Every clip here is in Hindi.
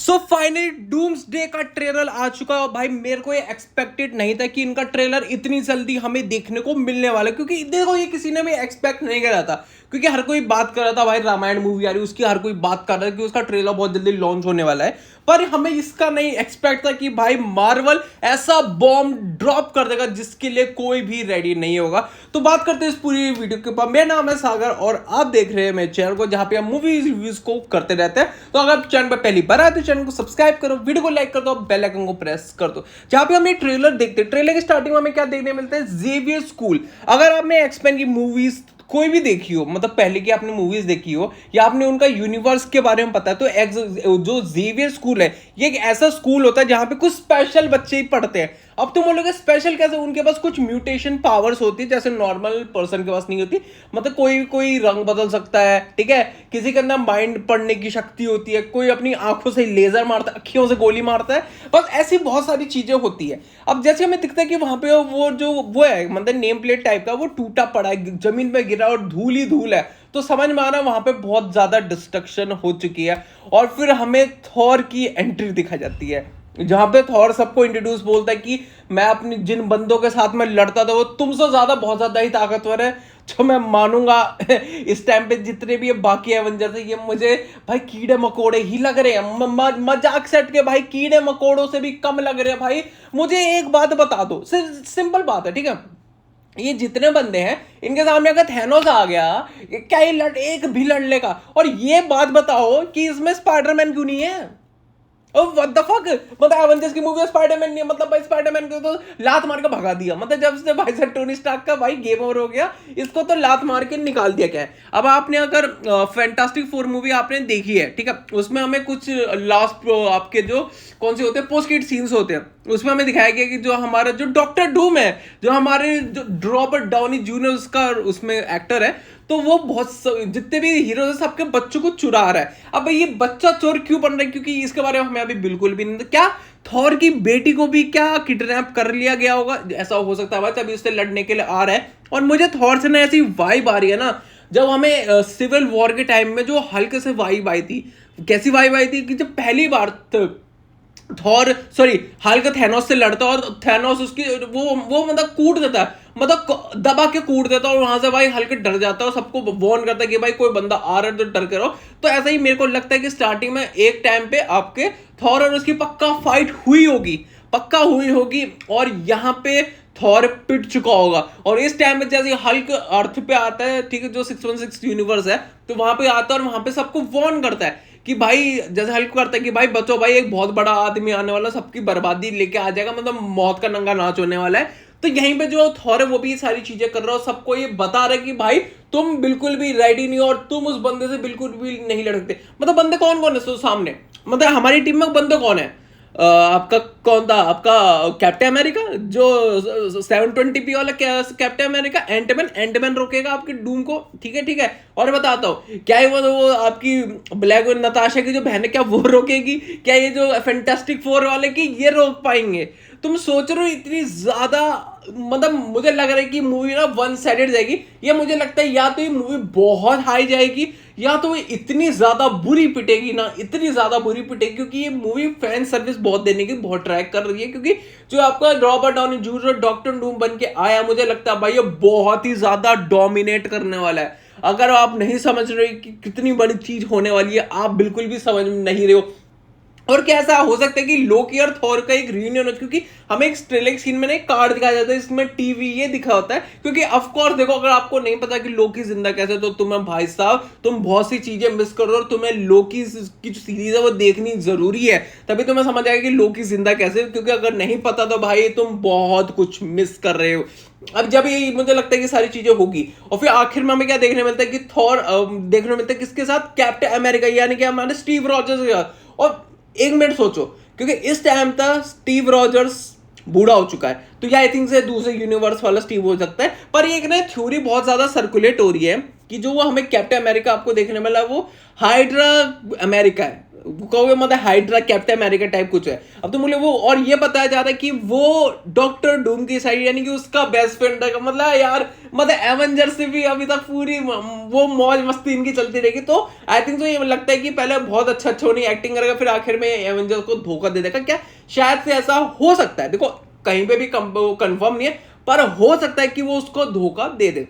सो फाइनली डूम्सडे का ट्रेलर आ चुका है। भाई मेरे को ये एक्सपेक्टेड नहीं था कि इनका ट्रेलर इतनी जल्दी हमें देखने को मिलने वाला है, क्योंकि देखो ये किसी ने भी एक्सपेक्ट नहीं करा था, क्योंकि हर कोई बात कर रहा था भाई रामायण मूवी आ रही है, उसकी हर कोई बात कर रहा था कि उसका ट्रेलर बहुत जल्दी लॉन्च होने वाला है। पर हमें इसका नहीं एक्सपेक्ट था कि भाई मार्वल ऐसा बॉम्ब ड्रॉप कर देगा जिसके लिए कोई भी रेडी नहीं होगा। तो बात करते हैं इस पूरी वीडियो के ऊपर। मेरा नाम है सागर और आप देख रहे हैं मेरे चैनल को जहां पे हम मूवी रिव्यूज को करते रहते हैं। तो अगर आप चैनल पर पहली बार आए तो चैनल को सब्सक्राइब करो, वीडियो को लाइक कर दो, बेल आइकन को प्रेस कर दो। जहां पे हम ये ट्रेलर देखते हैं, ट्रेलर की स्टार्टिंग में हमें क्या देखने मिलता है, जेवियर स्कूल। अगर आपने एक्सपेन की मूवीज कोई भी देखी हो, मतलब पहले की आपने मूवीज देखी हो या आपने उनका यूनिवर्स के बारे में पता है, तो जो जेवियर स्कूल है ये एक ऐसा स्कूल होता है जहां पे कुछ स्पेशल बच्चे ही पढ़ते हैं। अब तुम बोलोगे स्पेशल कैसे, उनके पास कुछ म्यूटेशन पावर्स होती है जैसे नॉर्मल पर्सन के पास नहीं होती। मतलब कोई कोई रंग बदल सकता है, ठीक है, किसी के अंदर माइंड पढ़ने की शक्ति होती है, कोई अपनी आंखों से लेजर मारता है, अखियों से गोली मारता है, बस ऐसी बहुत सारी चीजें होती है। अब जैसे हमें दिखता है कि वहां पे वो है, मतलब नेम प्लेट टाइप का वो टूटा पड़ा है, जमीन पे गिरा और धूल ही धूल है। तो समझ में आ रहा है वहां पे बहुत ज्यादा डिस्ट्रक्शन हो चुकी है। और फिर हमें थॉर की एंट्री दिखा जाती है, जहां पे थॉर सबको इंट्रोड्यूस बोलता है कि मैं अपनी जिन बंदों के साथ में लड़ता था वो तुमसे ज्यादा बहुत ज्यादा ही ताकतवर है। जो मैं मानूंगा इस टाइम पे जितने भी ये बाकी एवेंजर्स है ये मुझे भाई कीड़े मकोड़े ही लग रहे हैं। मजाक सेट के भाई कीड़े मकोड़ों से भी कम लग रहे हैं। भाई मुझे एक बात बता दो, सिंपल बात है, ठीक है, ये जितने बंदे हैं इनके सामने अगर थैनोस आ गया, क्या ये एक भी लड़ लेगा? और ये बात बताओ कि इसमें स्पाइडरमैन क्यों नहीं है? व्हाट द फक, मतलब एवेंजर्स की मूवी में स्पाइडरमैन नहीं है, मतलब भाई स्पाइडरमैन को तो लात मार के भगा दिया। मतलब जब से भाई से टोनी स्टार्क का भाई गेम ओवर हो गया, इसको तो लात मार के निकाल दिया। क्या है, अब आपने अगर फैंटास्टिक फोर मूवी आपने देखी है, ठीक है, उसमें हमें कुछ लास्ट आपके जो कौन से होते हैं पोस्ट क्रेडिट सीन्स होते हैं, उसमें हमें दिखाया गया कि जो हमारा जो डॉक्टर डूम है, जो हमारे जो रॉबर्ट डाउनी जूनियर उसका उसमें एक्टर है, तो वो बहुत जितने भी हीरो है सबके बच्चों को चुरा रहा है। अब ये बच्चा चोर क्यों बन रहा है, क्योंकि इसके बारे में हमें अभी बिल्कुल भी नहीं, क्या थॉर की बेटी को भी क्या किडनैप कर लिया गया होगा? ऐसा हो सकता है भाई, तभी उससे लड़ने के लिए आ रहा है। और मुझे थॉर से ना ऐसी वाइब आ रही है ना, जब हमें सिविल वॉर के टाइम में जो हल्के से वाइब आई थी। कैसी वाइब आई थी कि जब पहली बार थॉर हल्क थैनोस से लड़ता और थैनोस उसकी वो मतलब कूट देता है, मतलब दबा के कूट देता है, और वहां से भाई हल्क डर जाता है और सबको वार्न करता है कि भाई कोई बंदा आ रहा है तो डर के रहो। तो ऐसा ही मेरे को लगता है कि स्टार्टिंग में एक टाइम पे आपके थॉर और उसकी पक्का फाइट हुई होगी और यहाँ पे थॉर पिट चुका होगा। और इस टाइम में जैसे हल्क अर्थ पे आता है, ठीक है, जो 616 यूनिवर्स है, तो वहां पे आता है और वहां पे सबको वार्न करता है कि भाई जैसे हल्क करता है कि भाई बचो, भाई एक बहुत बड़ा आदमी आने वाला, सबकी बर्बादी लेके आ जाएगा, मतलब मौत का नंगा नाच होने वाला है। तो यहीं पे जो थॉर है वो भी सारी चीजें कर रहा है, सबको ये बता रहा है कि भाई तुम बिल्कुल भी रेडी नहीं हो और तुम उस बंदे से बिल्कुल भी नहीं लड़ सकते। मतलब बंदे कौन कौन है सामने, मतलब हमारी टीम में बंदे कौन है? आपका कौन था, आपका कैप्टन अमेरिका, जो 720p वाला कैप्टन अमेरिका, एंटमैन रोकेगा आपके डूम को, ठीक है। और बताता हूँ क्या है वो आपकी ब्लैक नताशा की जो बहन है, क्या वो रोकेगी? क्या ये जो फैंटास्टिक फोर वाले की ये रोक पाएंगे? तुम सोच रहे हो इतनी ज्यादा, मतलब मुझे लग रहा है कि मूवी ना वन साइडेड जाएगी। ये मुझे लगता है या तो ये मूवी बहुत हाई जाएगी या तो इतनी ज्यादा बुरी पिटेगी ना, इतनी ज्यादा बुरी पिटेगी, क्योंकि ये मूवी फैन सर्विस बहुत देने की बहुत ट्राई कर रही है। क्योंकि जो आपका Robert Downey junior doctor Doom बन के आया, मुझे लगता है भाई ये बहुत ही ज्यादा डोमिनेट करने वाला है। अगर आप नहीं समझ रहे कि कितनी बड़ी चीज होने वाली है, आप बिल्कुल भी समझ नहीं रहे हो। और क्या ऐसा हो सकता है कि लोकी और थॉर का एक रियूनियन हो, क्योंकि हमें एक ट्रेलर सीन में एक कार्ड दिखाया जाता है, इसमें टीवी ये दिखा होता है। क्योंकि ऑफ कोर्स देखो, अगर आपको नहीं पता कि लोकी जिंदा कैसे, तो तुम्हें भाई साहब तुम बहुत सी चीजें मिस कर रहे हो, और तुम्हें लोकी की जो सीरीज है वो देखनी जरूरी है, तभी तुम्हें समझ आएगा कि लोकी जिंदा कैसे। क्योंकि अगर नहीं पता तो भाई तुम बहुत कुछ मिस कर रहे हो। अब जब ये मुझे लगता है कि सारी चीजें होगी और फिर आखिर में हमें क्या देखने मिलता है कि थॉर देखने मिलता है किसके साथ, कैप्टन अमेरिका, यानी कि हमारे स्टीव रॉजर्स के साथ। और एक मिनट सोचो, क्योंकि इस टाइम तक स्टीव रॉजर्स बूढ़ा हो चुका है, तो आई थिंक से दूसरे यूनिवर्स वाला स्टीव हो सकता है। पर एक ना थ्योरी बहुत ज्यादा सर्कुलेट हो रही है कि जो वो हमें कैप्टन अमेरिका आपको देखने वाला वो हाइड्रा अमेरिका है, कहोगे मतलब हाइड्रा कैप्टन अमेरिका टाइप कुछ है। अब तो मुझे वो और ये बताया जा रहा है कि वो डॉक्टर डूम की साइड यानी कि उसका बेस्ट फ्रेंड है। मतलब यार मतलब एवेंजर से भी अभी तक पूरी वो मौज मस्ती इनकी चलती रहेगी। तो आई थिंक तो ये लगता है कि पहले बहुत अच्छा होनी एक्टिंग करेगा, फिर आखिर में एवेंजर को धोखा दे देगा। क्या शायद से ऐसा हो सकता है, देखो कहीं पे भी कंफर्म नहीं है, पर हो सकता है कि वो उसको धोखा दे दे।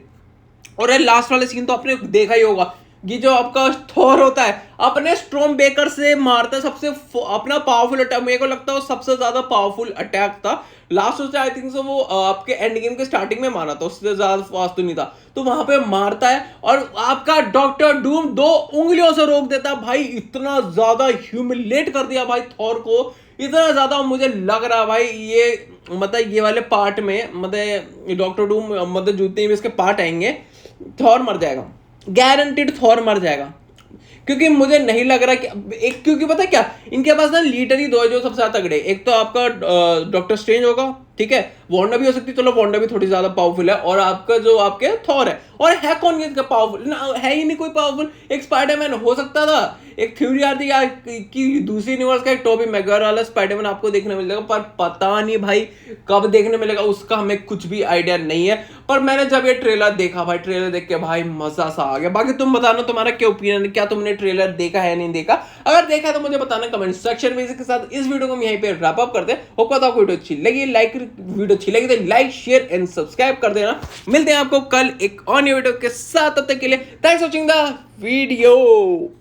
और ये लास्ट वाले सीन तो आपने देखा ही होगा, ये जो आपका थॉर होता है अपने स्ट्रॉम बेकर से मारता है सबसे अपना पावरफुल अटैक। मेरे को लगता है वो सबसे ज्यादा पावरफुल अटैक था लास्ट उससे आई थिंक सो वो आपके एंड गेम के स्टार्टिंग में मारा था, उससे ज्यादा फास्ट तो नहीं था। तो वहां पे मारता है और आपका डॉक्टर डूम 2 उंगलियों से रोक देता है। भाई इतना ज्यादा ह्यूमिलेट कर दिया भाई थॉर को, इतना ज्यादा मुझे लग रहा भाई ये मतलब ये वाले पार्ट में मतलब डॉक्टर डूम मतलब जितने भी इसके पार्ट आएंगे थॉर मर जाएगा, गारंटीड थॉर मर जाएगा। क्योंकि मुझे नहीं लग रहा कि एक, क्योंकि पता है क्या इनके पास ना लीडर ही 2 है जो सबसे ज्यादा तगड़े। एक तो आपका डॉक्टर स्ट्रेंज होगा, ठीक है, वांडा भी हो सकती है, चलो वांडा भी थोड़ी ज्यादा पावरफुल है, और आपका जो आपके थॉर है। और है कौन ये पावरफुल, है ही नहीं कोई पावरफुल। एक स्पाइडरमैन हो सकता था, एक थ्योरी आती यार कि दूसरी यूनिवर्स का एक टोबी मैguire वाला स्पाइडरमैन आपको देखने मिलेगा, पर पता नहीं भाई कब देखने मिलेगा उसका हमें कुछ भी आइडिया नहीं है। पर मैंने जब ये ट्रेलर देखा भाई, ट्रेलर देख के भाई मजा सा आ गया। बाकी तुम बताना तुम्हारा क्या ओपिनियन है, क्या तुमने ट्रेलर देखा है नहीं देखा, अगर देखा है तो मुझे बताना कमेंट सेक्शन में। इसके साथ इस वीडियो को हम यहीं पे रैप अप करते हैं। होप आपको वीडियो अच्छी लगी, वीडियो अच्छी लगी तो लाइक शेयर एंड सब्सक्राइब कर देना। मिलते हैं आपको कल एक और न्यू वीडियो के साथ, तब तक के लिए thanks for watching the video.